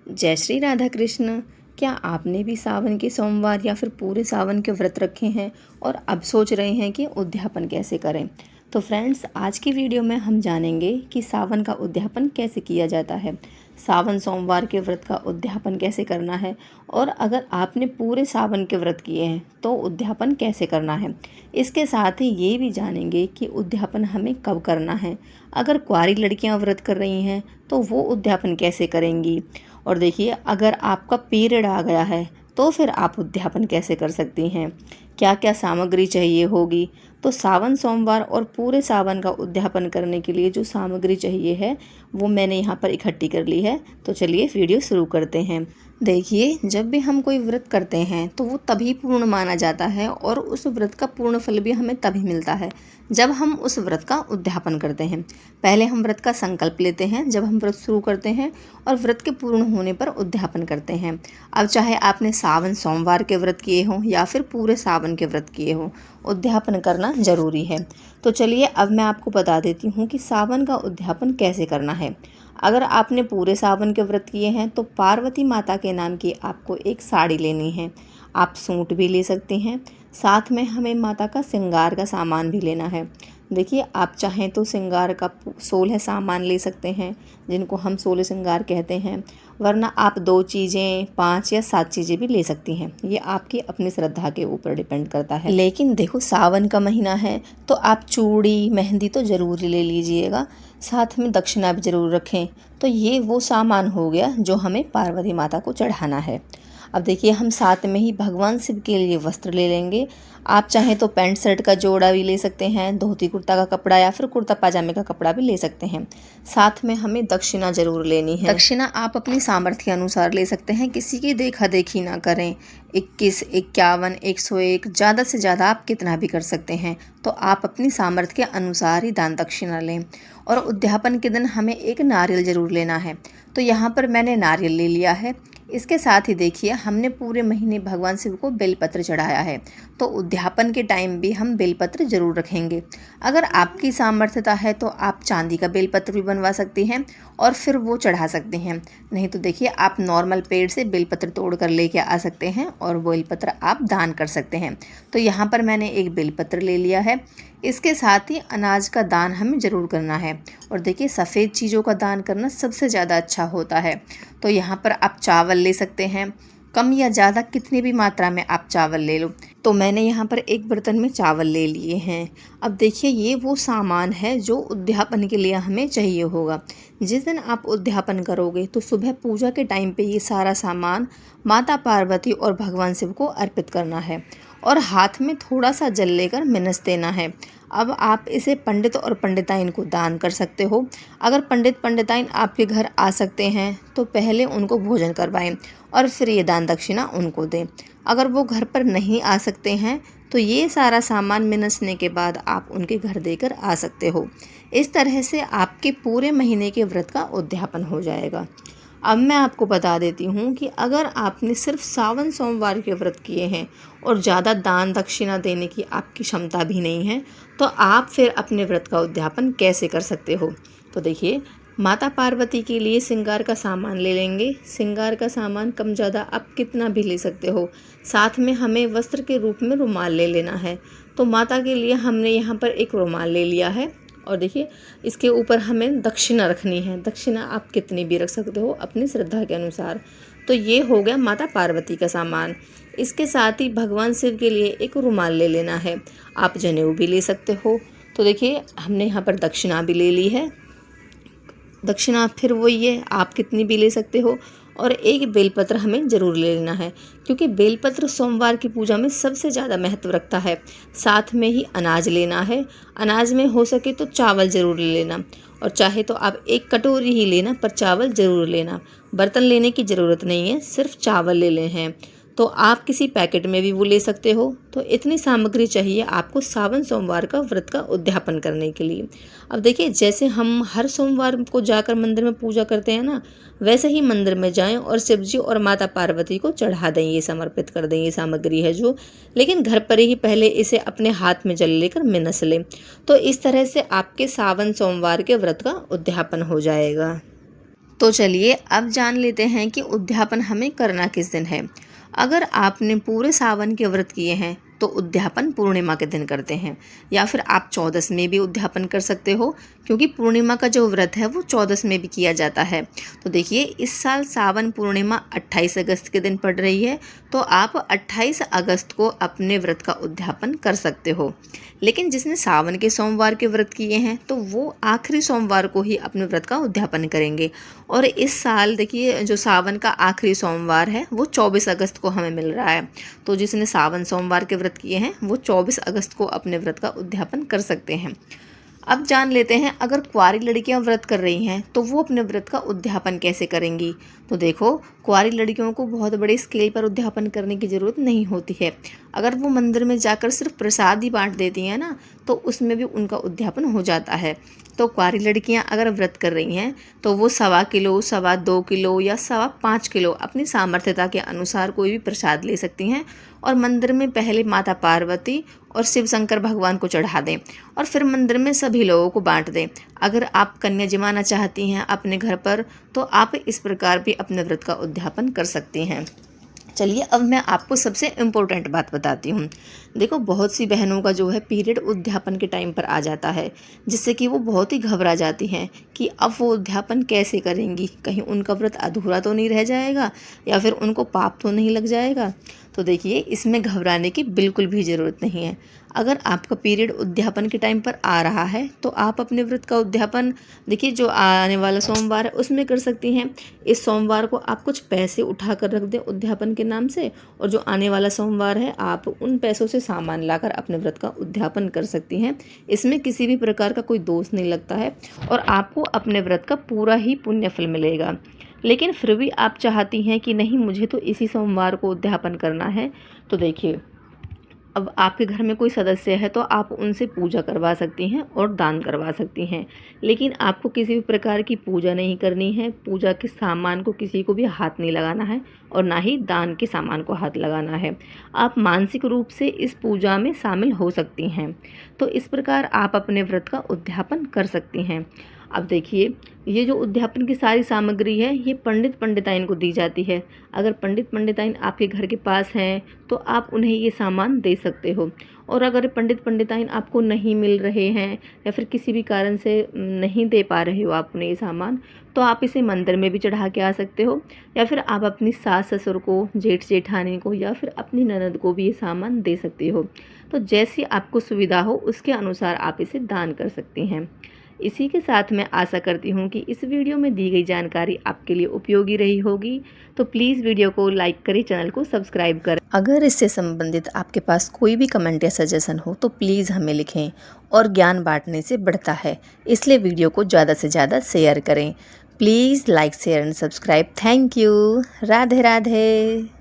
जय श्री राधा कृष्ण। क्या आपने भी सावन के सोमवार या फिर पूरे सावन के व्रत रखे हैं और अब सोच रहे हैं कि उद्यापन कैसे करें? तो फ्रेंड्स, आज की वीडियो में हम जानेंगे कि सावन का उद्यापन कैसे किया जाता है, सावन सोमवार के व्रत का उद्यापन कैसे करना है और अगर आपने पूरे सावन के व्रत किए हैं तो उद्यापन कैसे करना है। इसके साथ ही ये भी जानेंगे कि उद्यापन हमें कब करना है। अगर कुंवारी लड़कियां व्रत कर रही हैं तो वो उद्यापन कैसे करेंगी। और देखिए, अगर आपका पीरियड आ गया है तो फिर आप उद्यापन कैसे कर सकती हैं, क्या क्या सामग्री चाहिए होगी। तो सावन सोमवार और पूरे सावन का उद्यापन करने के लिए जो सामग्री चाहिए है वो मैंने यहाँ पर इकट्ठी कर ली है। तो चलिए वीडियो शुरू करते हैं। देखिए, जब भी हम कोई व्रत करते हैं तो वो तभी पूर्ण माना जाता है और उस व्रत का पूर्ण फल भी हमें तभी मिलता है जब हम उस व्रत का उद्यापन करते हैं। पहले हम व्रत का संकल्प लेते हैं जब हम व्रत शुरू करते हैं और व्रत के पूर्ण होने पर उद्यापन करते हैं। अब चाहे आपने सावन सोमवार के व्रत किए हों या फिर पूरे सावन के व्रत किए हों, उद्यापन करना ज़रूरी है। तो चलिए, अब मैं आपको बता देती हूँ कि सावन का उद्यापन कैसे करना है। अगर आपने पूरे सावन के व्रत किए हैं तो पार्वती माता के नाम की आपको एक साड़ी लेनी है। आप सूट भी ले सकती हैं। साथ में हमें माता का श्रृंगार का सामान भी लेना है। देखिए, आप चाहें तो श्रृंगार का 16 सामान ले सकते हैं जिनको हम 16 श्रृंगार कहते हैं, वरना आप 2 चीज़ें, 5 या 7 चीज़ें भी ले सकती हैं। ये आपकी अपनी श्रद्धा के ऊपर डिपेंड करता है। लेकिन देखो, सावन का महीना है तो आप चूड़ी मेहंदी तो ज़रूर ले लीजिएगा। साथ में दक्षिणा भी ज़रूर रखें। तो ये वो सामान हो गया जो हमें पार्वती माता को चढ़ाना है। अब देखिए, हम साथ में ही भगवान शिव के लिए वस्त्र ले लेंगे। आप चाहें तो पैंट शर्ट का जोड़ा भी ले सकते हैं, धोती कुर्ता का कपड़ा या फिर कुर्ता पाजामे का कपड़ा भी ले सकते हैं। साथ में हमें दक्षिणा ज़रूर लेनी है। दक्षिणा आप अपनी सामर्थ्य के अनुसार ले सकते हैं, किसी की देखा देखी ना करें। 21, 51, 101, ज़्यादा से ज़्यादा आप कितना भी कर सकते हैं। तो आप अपनी सामर्थ्य के अनुसार ही दान दक्षिणा लें। और उद्यापन के दिन हमें एक नारियल ज़रूर लेना है। तो यहाँ पर मैंने नारियल ले लिया है। इसके साथ ही देखिए, हमने पूरे महीने भगवान शिव को बेलपत्र चढ़ाया है तो उद्यापन के टाइम भी हम बेलपत्र ज़रूर रखेंगे। अगर आपकी सामर्थ्यता है तो आप चांदी का बेलपत्र भी बनवा सकती हैं और फिर वो चढ़ा सकते हैं। नहीं तो देखिए, आप नॉर्मल पेड़ से बेलपत्र तोड़ कर लेके आ सकते हैं और बेलपत्र आप दान कर सकते हैं। तो यहाँ पर मैंने एक बेलपत्र ले लिया है। इसके साथ ही अनाज का दान हमें ज़रूर करना है। और देखिए, सफ़ेद चीज़ों का दान करना सबसे ज़्यादा अच्छा होता है। तो यहाँ पर आप चावल ले सकते हैं, कम या ज़्यादा कितनी भी मात्रा में आप चावल ले लो। तो मैंने यहाँ पर एक बर्तन में चावल ले लिए हैं। अब देखिए, ये वो सामान है जो उद्यापन के लिए हमें चाहिए होगा। जिस दिन आप उद्यापन करोगे तो सुबह पूजा के टाइम पे ये सारा सामान माता पार्वती और भगवान शिव को अर्पित करना है और हाथ में थोड़ा सा जल लेकर मिनस देना है। अब आप इसे पंडित और पंडिताइन को दान कर सकते हो। अगर पंडित पंडिताइन आपके घर आ सकते हैं तो पहले उनको भोजन करवाएं और फिर ये दान दक्षिणा उनको दें। अगर वो घर पर नहीं आ सकते हैं तो ये सारा सामान मिनसने के बाद आप उनके घर देकर आ सकते हो। इस तरह से आपके पूरे महीने के व्रत का उद्यापन हो जाएगा। अब मैं आपको बता देती हूँ कि अगर आपने सिर्फ सावन सोमवार के व्रत किए हैं और ज़्यादा दान दक्षिणा देने की आपकी क्षमता भी नहीं है तो आप फिर अपने व्रत का उद्यापन कैसे कर सकते हो। तो देखिए, माता पार्वती के लिए श्रृंगार का सामान ले लेंगे। श्रृंगार का सामान कम ज़्यादा आप कितना भी ले सकते हो। साथ में हमें वस्त्र के रूप में रुमाल ले लेना है। तो माता के लिए हमने यहाँ पर एक रुमाल ले लिया है और देखिए, इसके ऊपर हमें दक्षिणा रखनी है। दक्षिणा आप कितनी भी रख सकते हो अपनी श्रद्धा के अनुसार। तो ये हो गया माता पार्वती का सामान। इसके साथ ही भगवान शिव के लिए एक रुमाल ले लेना है। आप जनेऊ भी ले सकते हो। तो देखिए, हमने यहाँ पर दक्षिणा भी ले ली है। दक्षिणा फिर वही है, आप कितनी भी ले सकते हो। और एक बेलपत्र हमें ज़रूर ले लेना है क्योंकि बेलपत्र सोमवार की पूजा में सबसे ज़्यादा महत्व रखता है। साथ में ही अनाज लेना है। अनाज में हो सके तो चावल ज़रूर ले लेना और चाहे तो आप एक कटोरी ही लेना, पर चावल ज़रूर लेना। बर्तन लेने की ज़रूरत नहीं है, सिर्फ चावल ले लें हैं। तो आप किसी पैकेट में भी वो ले सकते हो। तो इतनी सामग्री चाहिए आपको सावन सोमवार का व्रत का उद्यापन करने के लिए। अब देखिए, जैसे हम हर सोमवार को जाकर मंदिर में पूजा करते हैं ना, वैसे ही मंदिर में जाएं और शिव जी और माता पार्वती को चढ़ा दें, ये समर्पित कर दें। ये सामग्री है जो, लेकिन घर पर ही पहले इसे अपने हाथ में जल लेकर मिनस लें। तो इस तरह से आपके सावन सोमवार के व्रत का उद्यापन हो जाएगा। तो चलिए अब जान लेते हैं कि उद्यापन हमें करना किस दिन है। अगर आपने पूरे सावन के व्रत किए हैं तो उद्यापन पूर्णिमा के दिन करते हैं, या फिर आप चौदस में भी उद्यापन कर सकते हो, क्योंकि पूर्णिमा का जो व्रत है वो चौदस में भी किया जाता है। तो देखिए, इस साल सावन पूर्णिमा 28 अगस्त के दिन पड़ रही है, तो आप 28 अगस्त को अपने व्रत का उद्यापन कर सकते हो। लेकिन जिसने सावन के सोमवार के व्रत किए हैं तो वो आखिरी सोमवार को ही अपने व्रत का उद्यापन करेंगे। और इस साल देखिए, जो सावन का आखिरी सोमवार है वो 24 अगस्त को हमें मिल रहा है। तो जिसने सावन सोमवार के व्रत किए हैं वो 24 अगस्त को अपने व्रत का उद्यापन कर सकते हैं। अब जान लेते हैं, अगर कुंवारी लड़कियां व्रत कर रही हैं तो वो अपने व्रत का उद्यापन कैसे करेंगी। तो देखो, कुंवारी लड़कियों को बहुत बड़े स्केल पर उद्यापन करने की ज़रूरत नहीं होती है। अगर वो मंदिर में जाकर सिर्फ प्रसाद ही बांट देती हैं ना, तो उसमें भी उनका उद्यापन हो जाता है। तो कुंवारी लड़कियां अगर व्रत कर रही हैं तो वो 1.25 किलो, 2.25 किलो या 5.25 किलो अपनी सामर्थ्यता के अनुसार कोई भी प्रसाद ले सकती हैं, और मंदिर में पहले माता पार्वती और शिव शंकर भगवान को चढ़ा दें, और फिर मंदिर में सभी लोगों को बांट दें। अगर आप कन्या जमाना चाहती हैं अपने घर पर तो आप इस प्रकार भी अपने व्रत का उद्यापन कर सकती हैं। चलिए अब मैं आपको सबसे इम्पोर्टेंट बात बताती हूँ। देखो, बहुत सी बहनों का जो है पीरियड उद्यापन के टाइम पर आ जाता है, जिससे कि वो बहुत ही घबरा जाती हैं कि अब वो उद्यापन कैसे करेंगी, कहीं उनका व्रत अधूरा तो नहीं रह जाएगा या फिर उनको पाप तो नहीं लग जाएगा। तो देखिए, इसमें घबराने की बिल्कुल भी ज़रूरत नहीं है। अगर आपका पीरियड उद्यापन के टाइम पर आ रहा है तो आप अपने व्रत का उद्यापन देखिए, जो आने वाला सोमवार है उसमें कर सकती हैं। इस सोमवार को आप कुछ पैसे उठा कर रख दें उद्यापन के नाम से, और जो आने वाला सोमवार है आप उन पैसों से सामान लाकर अपने व्रत का उद्यापन कर सकती हैं। इसमें किसी भी प्रकार का कोई दोष नहीं लगता है और आपको अपने व्रत का पूरा ही पुण्य फल मिलेगा। लेकिन फिर भी आप चाहती हैं कि नहीं, मुझे तो इसी सोमवार को उद्यापन करना है, तो देखिए, अब आपके घर में कोई सदस्य है तो आप उनसे पूजा करवा सकती हैं और दान करवा सकती हैं। लेकिन आपको किसी भी प्रकार की पूजा नहीं करनी है, पूजा के सामान को किसी को भी हाथ नहीं लगाना है और ना ही दान के सामान को हाथ लगाना है। आप मानसिक रूप से इस पूजा में शामिल हो सकती हैं। तो इस प्रकार आप अपने व्रत का उद्यापन कर सकती हैं। अब देखिए, ये जो उद्यापन की सारी सामग्री है ये पंडित पंडिताइन को दी जाती है। अगर पंडित पंडिताइन आपके घर के पास हैं तो आप उन्हें ये सामान दे सकते हो, और अगर पंडित पंडिताइन आपको नहीं मिल रहे हैं या फिर किसी भी कारण से नहीं दे पा रहे हो आप उन्हें ये सामान, तो आप इसे मंदिर में भी चढ़ा के आ सकते हो, या फिर आप अपनी सास ससुर को, जेठ जेठानी को या फिर अपनी ननद को भी ये सामान दे सकती हो। तो जैसी आपको सुविधा हो उसके अनुसार आप इसे दान कर सकती हैं। इसी के साथ मैं आशा करती हूँ कि इस वीडियो में दी गई जानकारी आपके लिए उपयोगी रही होगी। तो प्लीज़ वीडियो को लाइक करें, चैनल को सब्सक्राइब करें। अगर इससे संबंधित आपके पास कोई भी कमेंट या सजेशन हो तो प्लीज़ हमें लिखें, और ज्ञान बांटने से बढ़ता है, इसलिए वीडियो को ज़्यादा से ज़्यादा शेयर करें। Please like, share and subscribe. Thank you. Radhe Radhe.